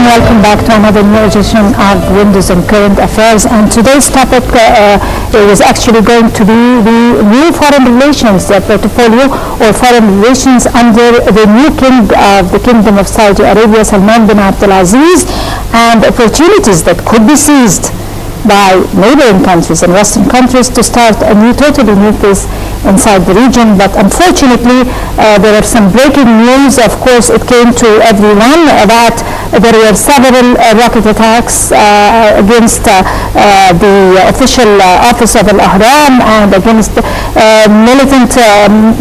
welcome back to another new edition of Windows on Current Affairs. And today's topic is actually going to be the new foreign relations portfolio or foreign relations under the new king of the Kingdom of Saudi Arabia, Salman bin Abdulaziz, and opportunities that could be seized by neighboring countries and Western countries to start a totally new phase inside the region. But unfortunately, there are some breaking news. Of course, it came to everyone that there were several rocket attacks against the official office of Al-Ahram and against militant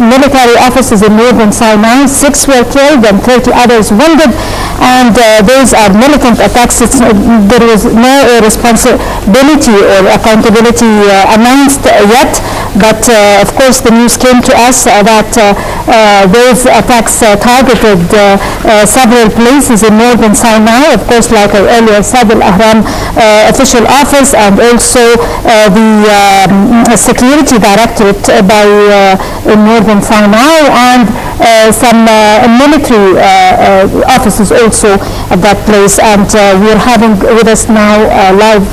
military offices in northern Sinai. 6 were killed and 30 others wounded, and those are militant attacks. There was no responsibility or accountability announced yet, but of course the news came to us that those attacks targeted several places in northern Sinai, of course, like I earlier said, Al-Ahram official office, and also the security directorate by in northern Sinai, and some military offices also at that place. And we're having with us now live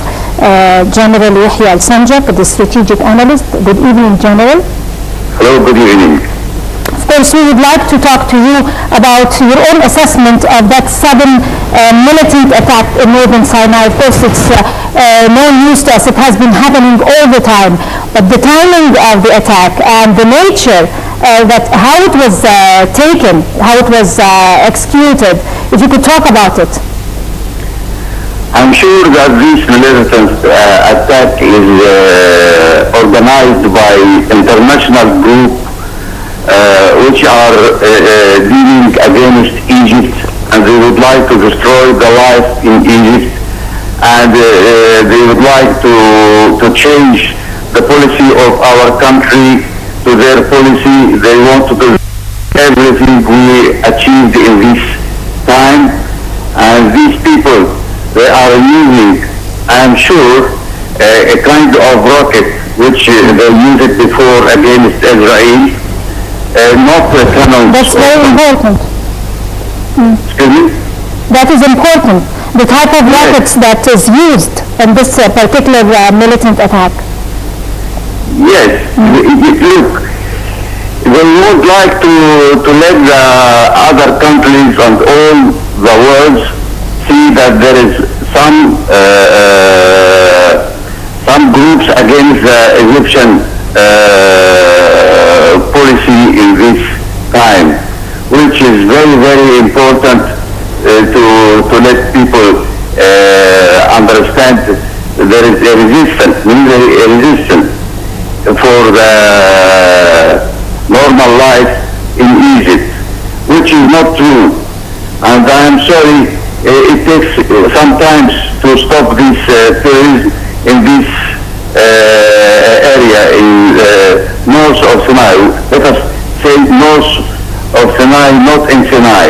General Yahya Al-Sanjak, the strategic analyst. Good evening, General. Hello, good evening. Of course, we would like to talk to you about your own assessment of that sudden militant attack in northern Sinai. Of course, it's no news to us. It has been happening all the time. But the timing of the attack and the nature how it was taken, how it was executed, if you could talk about it. I'm sure that this militant attack is organized by international group which are dealing against Egypt, and they would like to destroy the life in Egypt, and they would like to change the policy of our country to their policy. They want to do everything we achieved in this time, and these people, they are using, I'm sure, a kind of rocket which they used before against Israel, not the cannons. That's very important. Excuse me? That is important. The type of rockets that is used in this particular militant attack. Yes. Look, they would like to let the other countries and all the world see that there is some groups against the Egyptian policy in this time, which is very, very important to let people understand there is a resistance, military resistance for the normal life in Egypt, which is not true. And I am sorry, it takes sometimes to stop this terrorism in this area in north of Sinai. Let us say north of Sinai, not in Sinai.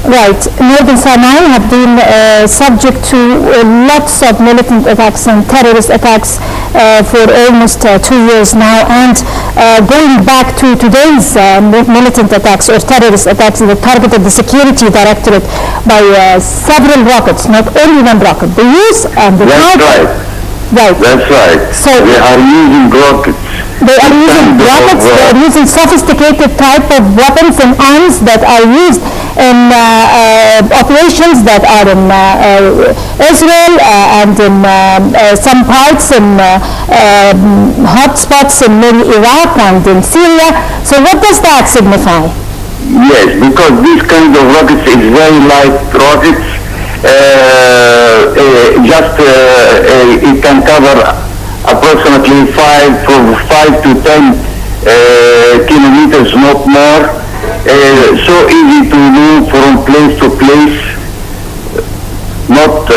Right. Northern Sinai have been subject to lots of militant attacks and terrorist attacks for almost 2 years now, and going back to today's militant attacks or terrorist attacks that targeted the security directorate by several rockets, not only one rocket. The use and the That's right. Right. That's right. So they are using rockets. They are using rockets. They are using sophisticated type of weapons and arms that are used in operations that are in Israel and in some parts in hotspots in Iraq and in Syria. So what does that signify? Yes, because this kind of rockets is very light rockets. It can cover approximately 5 to 10 kilometers, not more. So easy to move from place to place, not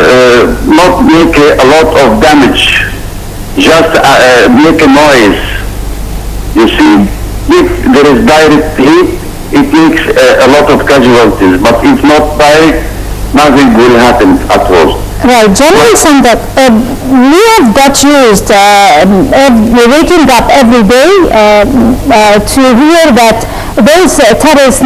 make a lot of damage, just make a noise. You see, if there is direct hit, it makes a lot of casualties, but if not direct, nothing will happen at all. Right, General Sandak, we have got used waking up every day to hear that those terrorist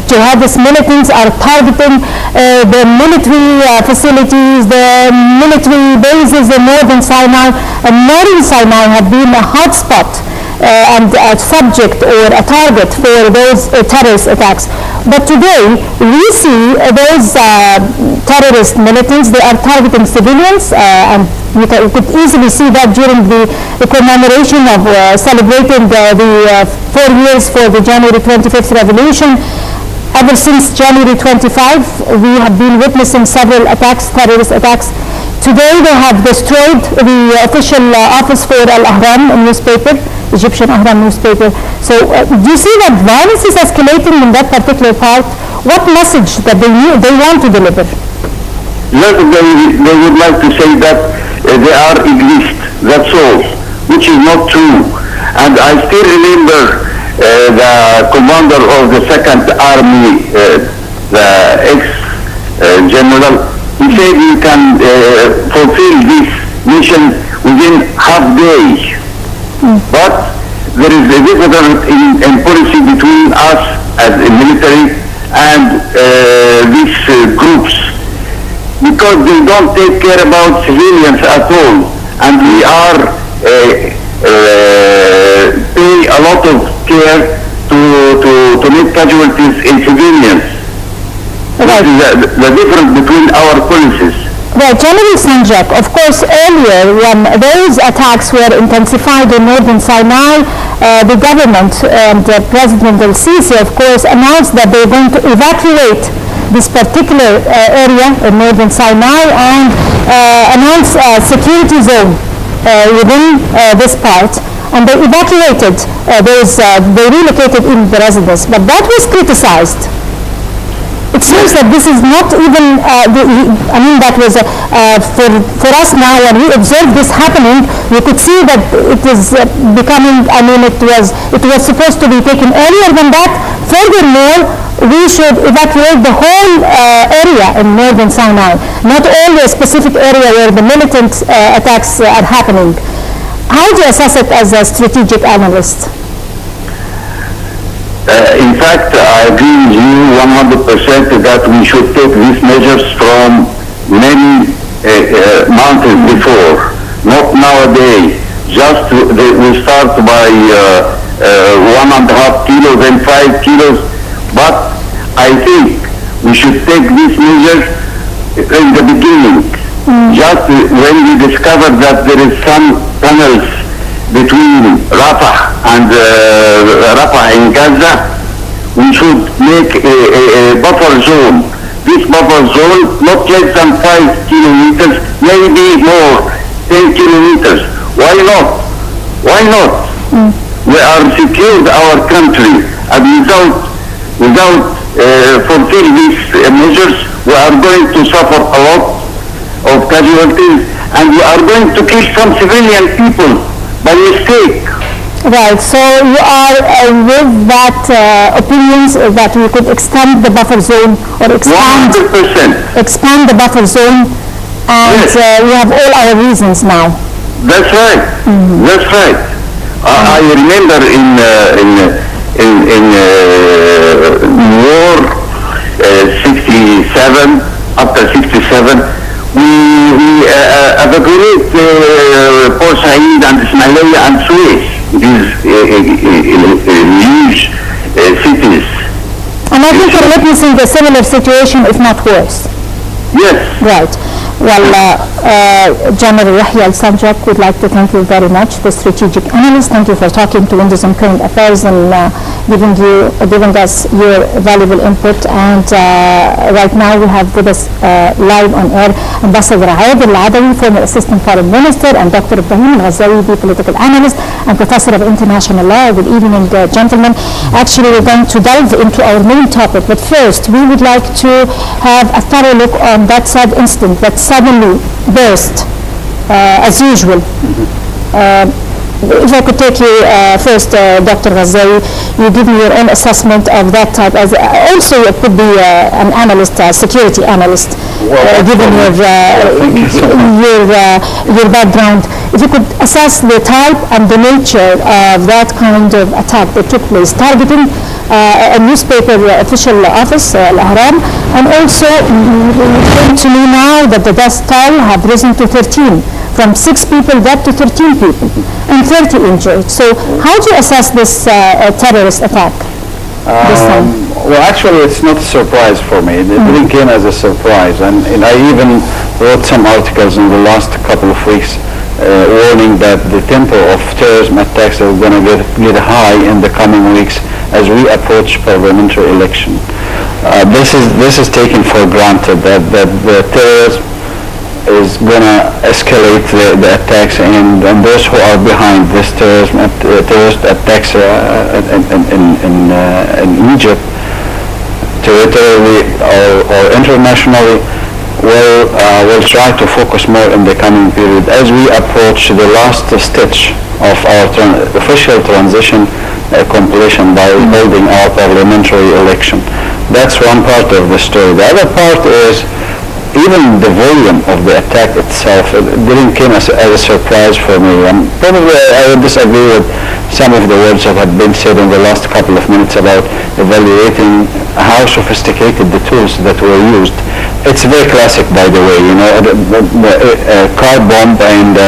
jihadist militants are targeting the military facilities, the military bases in northern Sinai, and northern Sinai have been a hotspot and a subject or a target for those terrorist attacks. But today, we see those terrorist militants, they are targeting civilians, and you could easily see that during the commemoration of celebrating the 4 years for the January 25th revolution. Ever since January 25, we have been witnessing several attacks, terrorist attacks. Today, they have destroyed the official office for Al-Ahram newspaper, Egyptian Ahram newspaper. So do you see that violence is escalating in that particular part? What message that they want to deliver? Yes, they would like to say that they are exist, that's all, which is not true. And I still remember the commander of the Second Army, the ex-general, he said you can fulfill this mission within half day. But there is a difference in policy between us as a military and these groups, because they don't take care about civilians at all, and we are pay a lot of care to make casualties in civilians. Right. This is the difference between our policies. Right, General Sanjak, of course, earlier when those attacks were intensified in northern Sinai, the government and President al-Sisi, of course, announced that they're going to evacuate this particular area in northern Sinai and announce a security zone within this part. And they evacuated they relocated in the residents, but that was criticized. It seems that this is not even, that was for us now, when we observe this happening, we could see that it is becoming, it was supposed to be taken earlier than that. Furthermore, we should evacuate the whole area in northern Sinai, not only a specific area where the militant attacks are happening. How do you assess it as a strategic analyst? In fact, I agree with you 100% that we should take these measures from many months before, not nowadays. Just we start by 1.5 kilos and 5 kilos, but I think we should take these measures in the beginning. Just when we discover that there is some tunnels between Rafah and Rafah in Gaza, we should make a buffer zone. This buffer zone, not less than 5 kilometers, maybe more, 10 kilometers. Why not? Why not? We are secured our country, and without fulfill these measures, we are going to suffer a lot of casualties, and we are going to kill some civilian people by mistake. Right, so you are with that opinions that we could extend the buffer zone or expand 100%. Expand the buffer zone, and yes. We have all our reasons now. That's right. That's right. I remember in war 67, after 67. We evacuate Port Said and Ismailia and Suez, these huge cities. And I think we're witnessing a similar situation, if not worse. Yes. Right. Well, General Yahya Al-Sanjak, we'd like to thank you very much, the strategic analyst. Thank you for talking to Windows on Current Affairs and giving us your valuable input. And right now we have with us live on air Ambassador Adawi, former Assistant Foreign Minister, and Dr. Ibrahim Ghazawi, the political analyst and Professor of International Law. Good evening, gentlemen. Actually, we're going to delve into our main topic, but first we would like to have a thorough look on that sad incident that suddenly burst, as usual. If I could take you first, Dr. Ghazawi, you give me your own assessment of that type. As also, it could be an analyst, a security analyst. given your background. If you could assess the type and the nature of that kind of attack that took place, targeting a newspaper official office, Al-Ahram, and also it came to me now that the death toll have risen to 13, from 6 people dead to 13 people, and 30 injured. So how do you assess this terrorist attack this time? Well, actually, it's not a surprise for me. It didn't come as a surprise, and I even wrote some articles in the last couple of weeks warning that the tempo of terrorism attacks are going to get high in the coming weeks as we approach parliamentary election. This is taken for granted that the terrorism is going to escalate the attacks, and those who are behind this terrorist attacks in Egypt, territorially or internationally, will try to focus more in the coming period as we approach the last stitch of our official transition completion by holding our parliamentary election. That's one part of the story. The other part is even the volume of the attack itself. It didn't come as a surprise for me. Probably I would disagree with some of the words that have been said in the last couple of minutes about evaluating how sophisticated the tools that were used. It's very classic, by the way, car bomb and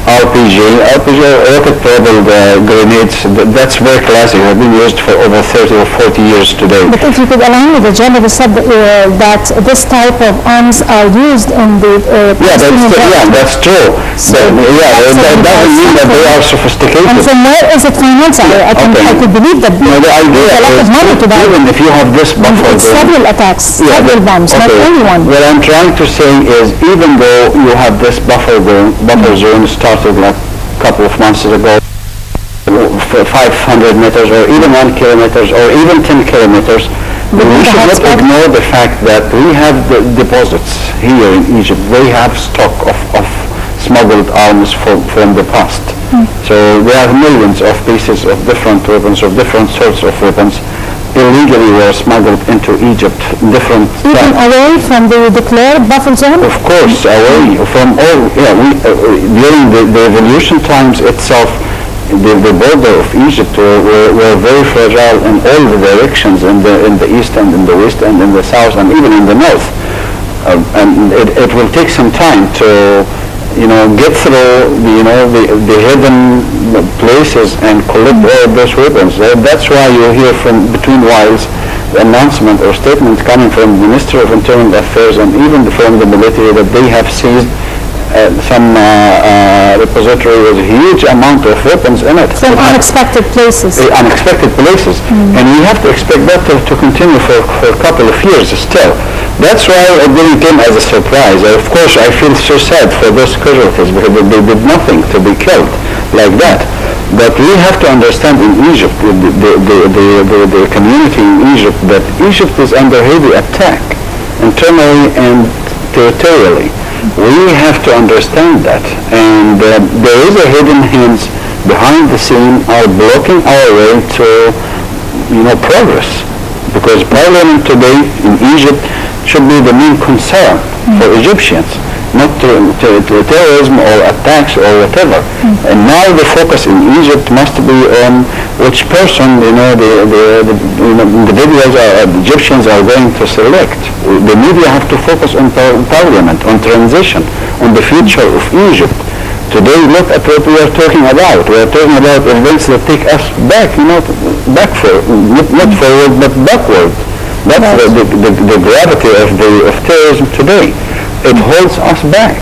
RPG, rocket-propelled grenades, that's very classic. They've been used for over 30 or 40 years today. But if you could allow me, the general said that this type of arms are used in the that's true. So that doesn't mean that they are sophisticated. And from where is it financed? I could believe that the idea a lot of money to that. Even if you have this buffer zone, several attacks, several bombs, not only one. What I'm trying to say is, even though you have this buffer zone started like a couple of months ago, 500 meters or even 1 kilometer or even 10 kilometers, we should not ignore the fact that we have the deposits here in Egypt. They have stock of smuggled arms from the past. So we have millions of pieces of different weapons, of different sorts of weapons, illegally were smuggled into Egypt. Even away from the declared buffer zone? Of course, away from all. During the revolution times itself, the border of Egypt were very fragile in all the directions, in the east and in the west and in the south and even in the north. And it will take some time to get through the hidden places and collect all those weapons. That's why you hear from between whiles the announcement or statement coming from the Minister of Internal Affairs and even from the military that they have seized some repository with a huge amount of weapons in it. From unexpected places. Unexpected places. And we have to expect that to continue for a couple of years still. That's why it didn't come as a surprise. Of course, I feel so sad for those casualties because they did nothing to be killed like that. But we have to understand in Egypt, the community in Egypt, that Egypt is under heavy attack, internally and territorially. We have to understand that. And there is a hidden hands behind the scene are blocking our way to, progress. Because parliament today in Egypt should be the main concern for Egyptians, not to terrorism or attacks or whatever. And now the focus in Egypt must be on which person, the individuals or Egyptians are going to select. The media have to focus on parliament, on transition, on the future of Egypt. Today, look at what we are talking about. We are talking about events that take us back, not forward, but backward. That's the gravity of terrorism today. It holds us back.